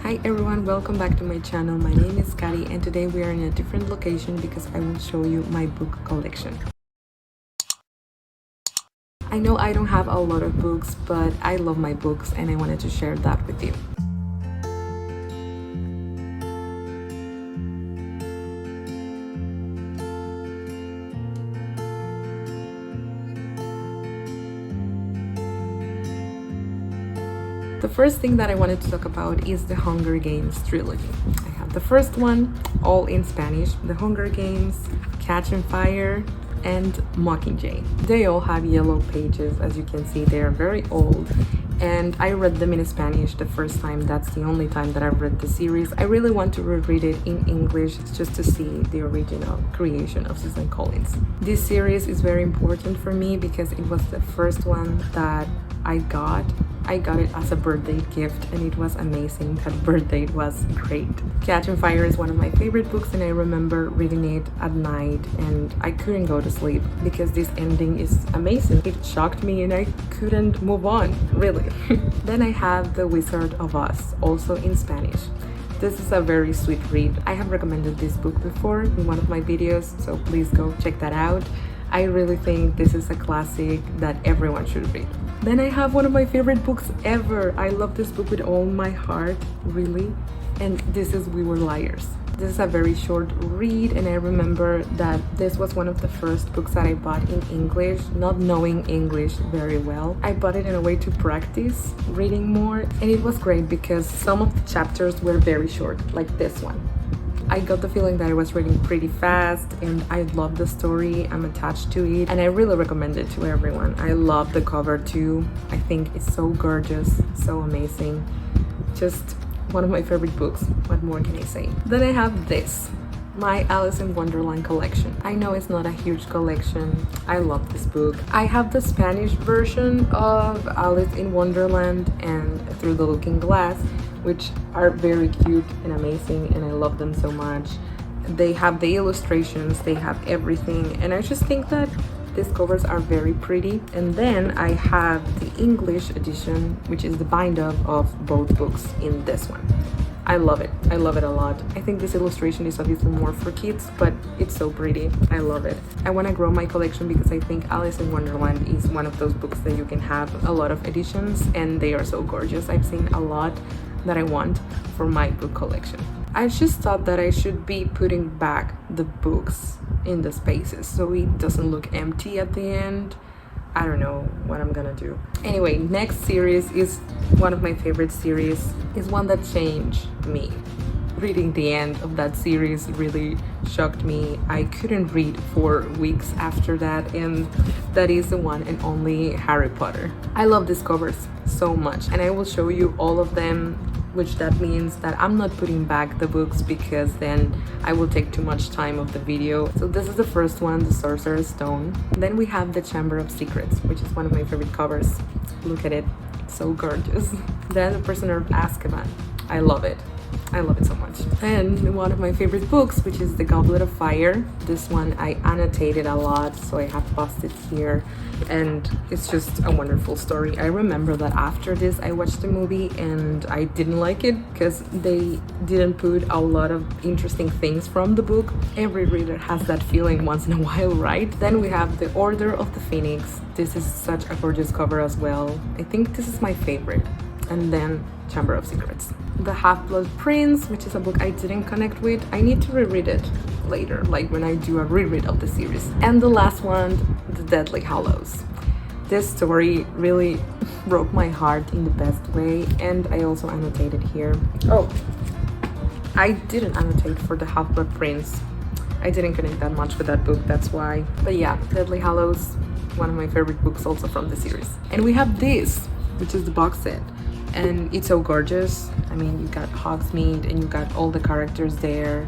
Hi everyone, welcome back to my channel. My name is Kari and today we are in a different location because I will show you my book collection. I know I don't have a lot of books, but I love my books and I wanted to share that with you. The first thing that I wanted to talk about is the Hunger Games trilogy. I have the first one, all in Spanish, The Hunger Games, Catching Fire, and Mockingjay. They all have yellow pages, as you can see. They are very old, and I read them in Spanish the first time. That's the only time that I've read the series. I really want to reread it in English just to see the original creation of Susan Collins. This series is very important for me because it was the first one that I got it as a birthday gift and it was amazing. That birthday it was great. Catching Fire is one of my favorite books and I remember reading it at night and I couldn't go to sleep because this ending is amazing. It shocked me and I couldn't move on, really. Then I have The Wizard of Oz, also in Spanish. This is a very sweet read. I have recommended this book before in one of my videos, so please go check that out. I really think this is a classic that everyone should read. Then I have one of my favorite books ever. I love this book with all my heart, really. And this is We Were Liars. This is a very short read and I remember that this was one of the first books that I bought in English, not knowing English very well. I bought it in a way to practice reading more and it was great because some of the chapters were very short, like this one. I got the feeling that I was reading pretty fast and I love the story. I'm attached to it and I really recommend it to everyone. I love the cover too. I think it's so gorgeous, so amazing. Just one of my favorite books. What more can I say? Then I have this, my Alice in Wonderland collection. I know it's not a huge collection. I love this book. I have the Spanish version of Alice in Wonderland and Through the Looking Glass, which are very cute and amazing and I love them so much. They have the illustrations, they have everything, and I just think that these covers are very pretty. And then I have the English edition, which is the bind-up of both books in this one. I love it. I love it a lot. I think this illustration is obviously more for kids, but it's so pretty. I love it. I want to grow my collection because I think Alice in Wonderland is one of those books that you can have a lot of editions and they are so gorgeous. I've seen a lot that I want for my book collection. I just thought that I should be putting back the books in the spaces so it doesn't look empty at the end. I don't know what I'm gonna do. Anyway, next series is one of my favorite series. It's one that changed me. Reading the end of that series really shocked me. I couldn't read for weeks after that, and that is the one and only Harry Potter. I love these covers so much and I will show you all of them, which that means that I'm not putting back the books because then I will take too much time of the video. So this is the first one, The Sorcerer's Stone. Then we have The Chamber of Secrets, which is one of my favorite covers. Look at it, so gorgeous. Then The Prisoner of Azkaban. I love it. I love it so much. And one of my favorite books, which is The Goblet of Fire. This one I annotated a lot, so I have posted here. And it's just a wonderful story. I remember that after this I watched the movie and I didn't like it because they didn't put a lot of interesting things from the book. Every reader has that feeling once in a while, right? Then we have The Order of the Phoenix. This is such a gorgeous cover as well. I think this is my favorite. And then Chamber of Secrets. The Half-Blood Prince, which is a book I didn't connect with. I need to reread it later, like when I do a reread of the series. And the last one, The Deathly Hallows. This story really broke my heart in the best way, and I also annotated here. Oh, I didn't annotate for The Half-Blood Prince. I didn't connect that much with that book, that's why. But yeah, Deathly Hallows, one of my favorite books also from the series. And we have this, which is the box set. And it's so gorgeous. I mean, you got Hogsmeade and you got all the characters there.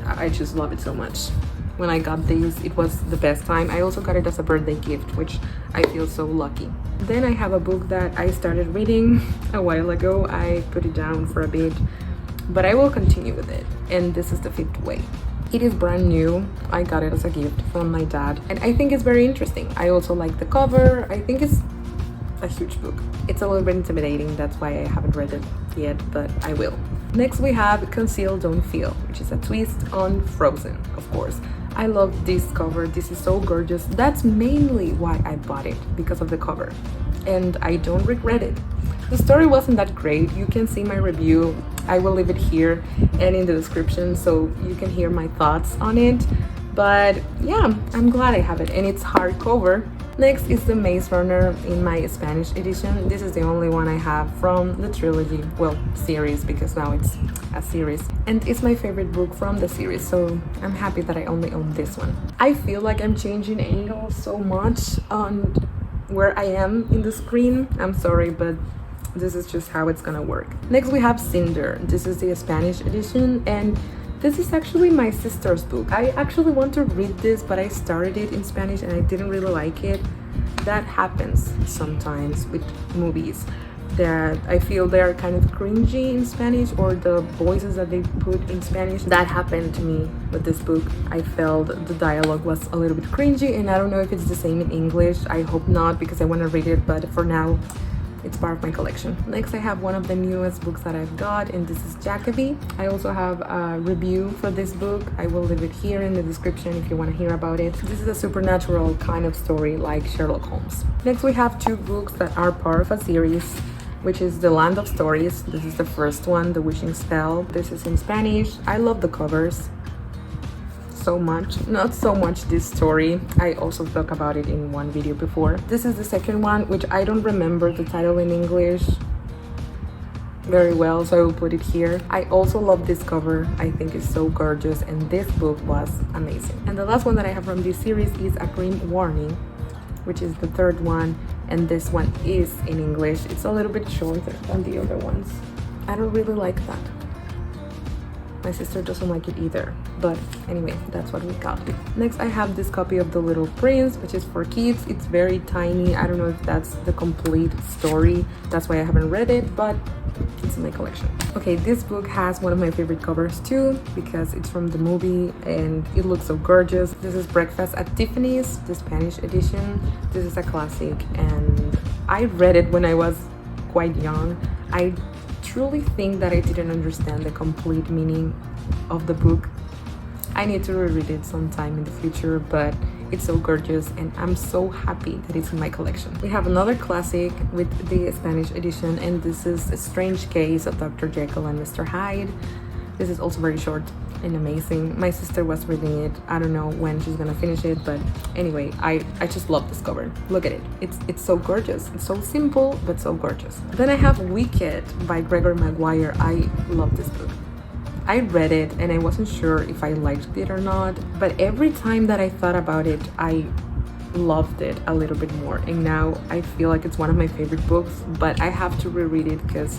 I just love it so much. When I got this, it was the best time. I also got it as a birthday gift, which I feel so lucky. Then I have a book that I started reading a while ago. I put it down for a bit, but I will continue with it. And this is The Fifth Way. It is brand new. I got it as a gift from my dad. And I think it's very interesting. I also like the cover. I think it's a huge book. It's a little bit intimidating, that's why I haven't read it yet, but I will. Next we have Conceal, Don't Feel, which is a twist on Frozen, of course. I love this cover. This is so gorgeous. That's mainly why I bought it, because of the cover. And I don't regret it. The story wasn't that great. You can see my review. I will leave it here and in the description so you can hear my thoughts on it. But yeah, I'm glad I have it, and it's hardcover. Next is the Maze Runner in my Spanish edition. This is the only one I have from the trilogy, well, series, because now it's a series. And it's my favorite book from the series, so I'm happy that I only own this one. I feel like I'm changing angles so much on where I am in the screen. I'm sorry, but this is just how it's gonna work. Next we have Cinder. This is the Spanish edition, and this is actually my sister's book. I actually want to read this, but I started it in Spanish and I didn't really like it. That happens sometimes with movies, that I feel they're kind of cringy in Spanish, or the voices that they put in Spanish. That happened to me with this book. I felt the dialogue was a little bit cringy, and I don't know if it's the same in English. I hope not, because I want to read it, but for now it's part of my collection. Next I have one of the newest books that I've got, and this is Jacoby. I also have a review for this book. I will leave it here in the description if you want to hear about it. This is a supernatural kind of story like Sherlock Holmes. Next we have two books that are part of a series, which is The Land of Stories. This is the first one, The Wishing Spell. This is in Spanish. I love the covers so much. Not so much this story. I also talked about it in one video before. This is the second one, which I don't remember the title in English very well, so I will put it here. I also love this cover. I think it's so gorgeous, and this book was amazing. And the last one that I have from this series is A Grim Warning, which is the third one, and this one is in English. It's a little bit shorter than the other ones. I don't really like that. My sister doesn't like it either, but anyway, that's what we got. Next I have this copy of The Little Prince, which is for kids. It's very tiny. I don't know if that's the complete story, that's why I haven't read it, but it's in my collection. Okay, this book has one of my favorite covers too, because it's from the movie and it looks so gorgeous. This is Breakfast at Tiffany's, the Spanish edition. This is a classic, and I read it when I was quite young. I truly think that I didn't understand the complete meaning of the book. I need to reread it sometime in the future, but it's so gorgeous and I'm so happy that it's in my collection. We have another classic with the Spanish edition, and this is A Strange Case of Dr. Jekyll and Mr. Hyde. This is also very short and amazing. My sister was reading it. I don't know when she's gonna finish it, but anyway, I just love this cover. Look at it. It's so gorgeous. It's so simple but so gorgeous. Then I have Wicked by Gregory Maguire. I love this book. I read it and I wasn't sure if I liked it or not, but every time that I thought about it, I loved it a little bit more, and now I feel like it's one of my favorite books, but I have to reread it because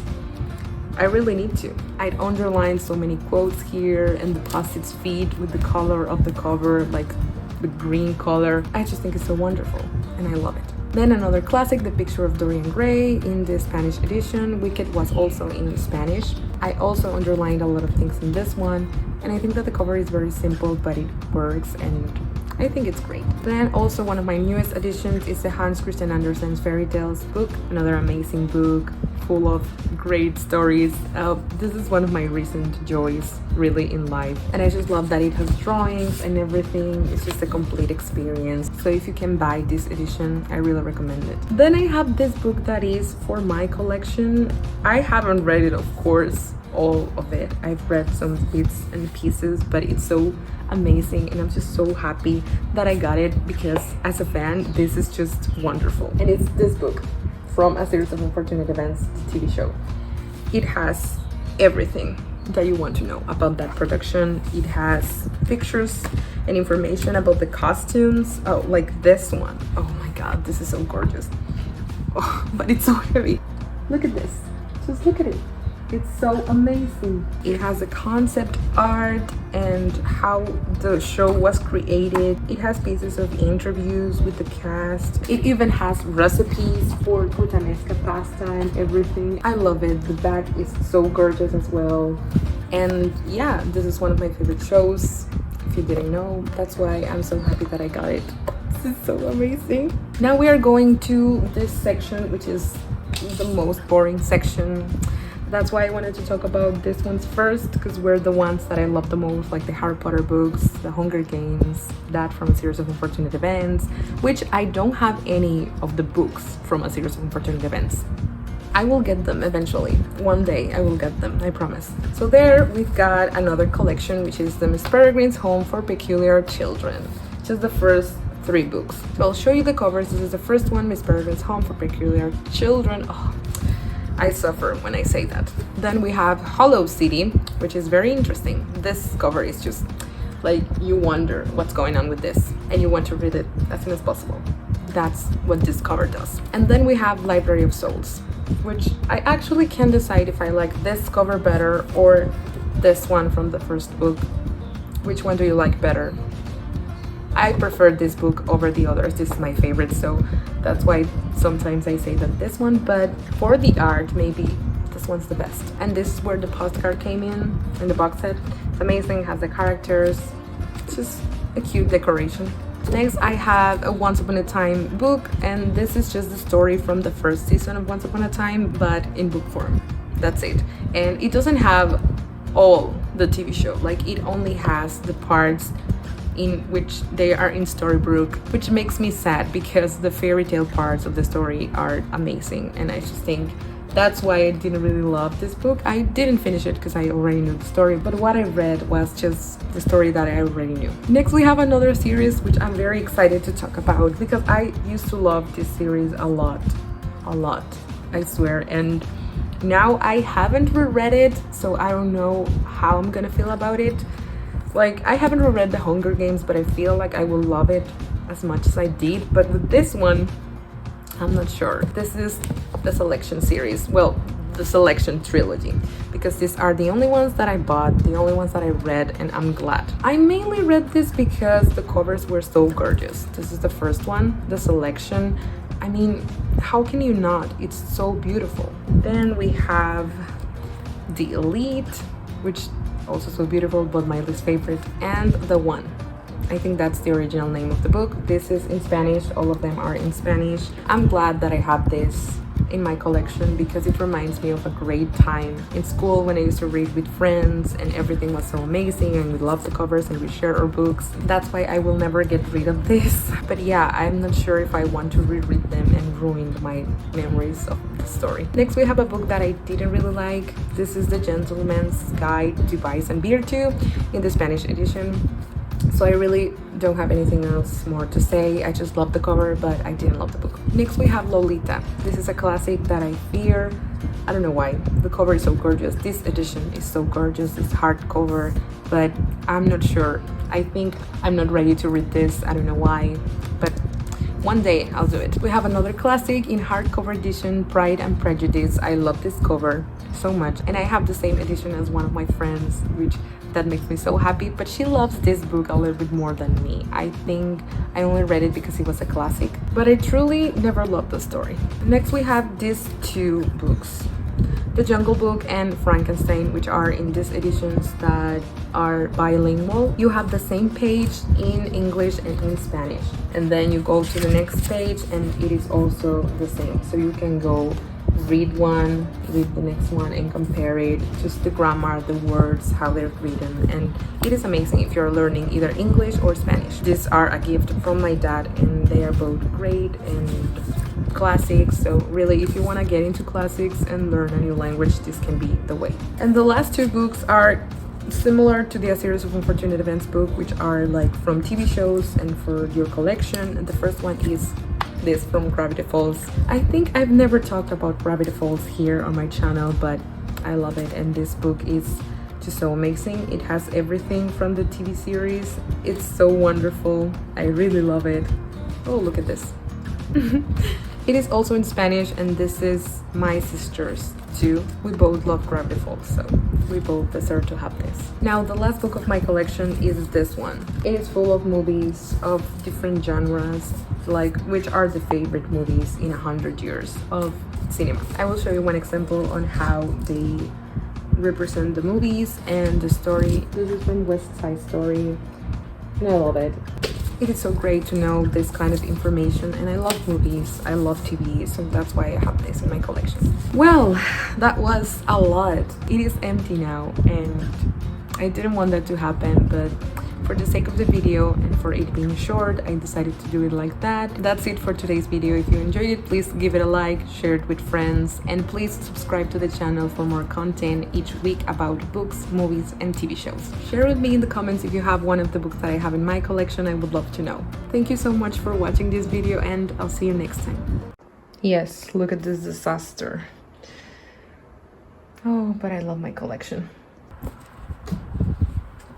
I really need to. I'd underlined so many quotes here, and the posits feet with the color of the cover, like the green color. I just think it's so wonderful and I love it. Then another classic, The Picture of Dorian Gray in the Spanish edition. Wicked was also in Spanish. I also underlined a lot of things in this one, and I think that the cover is very simple, but it works and I think it's great. Then also one of my newest additions is the Hans Christian Andersen's Fairy Tales book. Another amazing book full of great stories. This is one of my recent joys really in life, and I just love that it has drawings and everything. It's just a complete experience. So if you can buy this edition, I really recommend it. Then I have this book that is for my collection. I haven't read it, of course, all of it. I've read some bits and pieces, but it's so amazing and I'm just so happy that I got it, because as a fan, this is just wonderful. And it's this book, From a Series of Unfortunate Events, the TV show. It has everything that you want to know about that production. It has pictures and information about the costumes. Oh, like this one. Oh my god, this is so gorgeous. Oh, but it's so heavy. Look at this. Just look at it. It's so amazing. It has a concept art and how the show was created. It has pieces of interviews with the cast. It even has recipes for puttanesca pasta and everything. I love it. The back is so gorgeous as well. And yeah, this is one of my favorite shows, if you didn't know. That's why I'm so happy that I got it. This is so amazing. Now we are going to this section, which is the most boring section. That's why I wanted to talk about this ones first, because we're the ones that I love the most, like the Harry Potter books, the Hunger Games, that from A Series of Unfortunate Events, which I don't have any of the books from A Series of Unfortunate Events. I will get them eventually. One day I will get them, I promise. So there we've got another collection, which is the Miss Peregrine's Home for Peculiar Children, just the first 3 books. So I'll show you the covers. This is the first one, Miss Peregrine's Home for Peculiar Children. Oh, I suffer when I say that. Then we have Hollow City, which is very interesting. This cover is just like, you wonder what's going on with this and you want to read it as soon as possible. That's what this cover does. And then we have Library of Souls, which I actually can decide if I like this cover better or this one from the first book. Which one do you like better? I prefer this book over the others. This is my favorite, so that's why sometimes I say that this one, but for the art, maybe this one's the best. And this is where the postcard came in the box set. It's amazing, has the characters. It's just a cute decoration. Next, I have a Once Upon a Time book, and this is just the story from the first season of Once Upon a Time, but in book form. That's it. And it doesn't have all the TV show, like it only has the parts in which they are in Storybrooke, which makes me sad because the fairy tale parts of the story are amazing, and I just think that's why I didn't really love this book. I didn't finish it because I already knew the story, but what I read was just the story that I already knew. Next, we have another series which I'm very excited to talk about because I used to love this series a lot, I swear, and now I haven't reread it, so I don't know how I'm gonna feel about it. Like, I haven't reread The Hunger Games, but I feel like I will love it as much as I did. But with this one, I'm not sure. This is the Selection series. Well, the Selection trilogy. Because these are the only ones that I bought, the only ones that I read, and I'm glad. I mainly read this because the covers were so gorgeous. This is the first one, the Selection. I mean, how can you not? It's so beautiful. Then we have The Elite, which also so beautiful, but my least favorite, and The One. I think that's the original name of the book. This is in Spanish. All of them are in Spanish. I'm glad that I have this in my collection because it reminds me of a great time in school when I used to read with friends and everything was so amazing and we loved the covers and we shared our books. That's why I will never get rid of this. But yeah, I'm not sure if I want to reread them and ruin my memories of the story. Next, we have a book that I didn't really like. This is The Gentleman's Guide to Vice and Virtue in the Spanish edition. So I really don't have anything else more to say. I just love the cover, but I didn't love the book. Next, we have Lolita. This is a classic that I fear. I don't know why. The cover is so gorgeous. This edition is so gorgeous. It's hardcover, but I'm not sure. I think I'm not ready to read this. I don't know why, but one day I'll do it. We have another classic in hardcover edition, Pride and Prejudice. I love this cover so much, and I have the same edition as one of my friends, which that makes me so happy, but she loves this book a little bit more than me. I think I only read it because it was a classic, but I truly never loved the story. Next, we have these 2 books, The Jungle Book and Frankenstein, which are in these editions that are bilingual. You have the same page in English and in Spanish, and then you go to the next page and it is also the same, so you can go read one, read the next one, and compare it, just the grammar, the words, how they're written, and it is amazing if you're learning either English or Spanish. These are a gift from my dad, and they are both great and classics, so really if you want to get into classics and learn a new language, this can be the way. And the last 2 books are similar to the A Series of Unfortunate Events book, which are like from TV shows and for your collection. And the first one is this from Gravity Falls. I think I've never talked about Gravity Falls here on my channel, but I love it, and this book is just so amazing. It has everything from the TV series. It's so wonderful. I really love it. Oh, look at this. It is also in Spanish, and this is my sister's too. We both love Gravity Falls, so we both deserve to have this. Now, the last book of my collection is this one. It is full of movies of different genres, like which are the favorite movies in 100 years of cinema. I will show you one example on how they represent the movies and the story. This is from West Side Story, and I love it. It is so great to know this kind of information, and I love movies, I love TV, so that's why I have this in my collection. Well, that was a lot. It is empty now, and I didn't want that to happen, but for the sake of the video and for it being short, I decided to do it like that. That's it for today's video. If you enjoyed it, please give it a like, share it with friends, and please subscribe to the channel for more content each week about books, movies, and TV shows. Share with me in the comments if you have one of the books that I have in my collection. I would love to know. Thank you so much for watching this video, and I'll see you next time. Yes, look at this disaster. Oh, but I love my collection.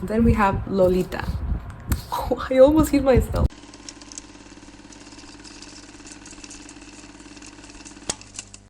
Then we have Lolita. Oh, I almost hit myself.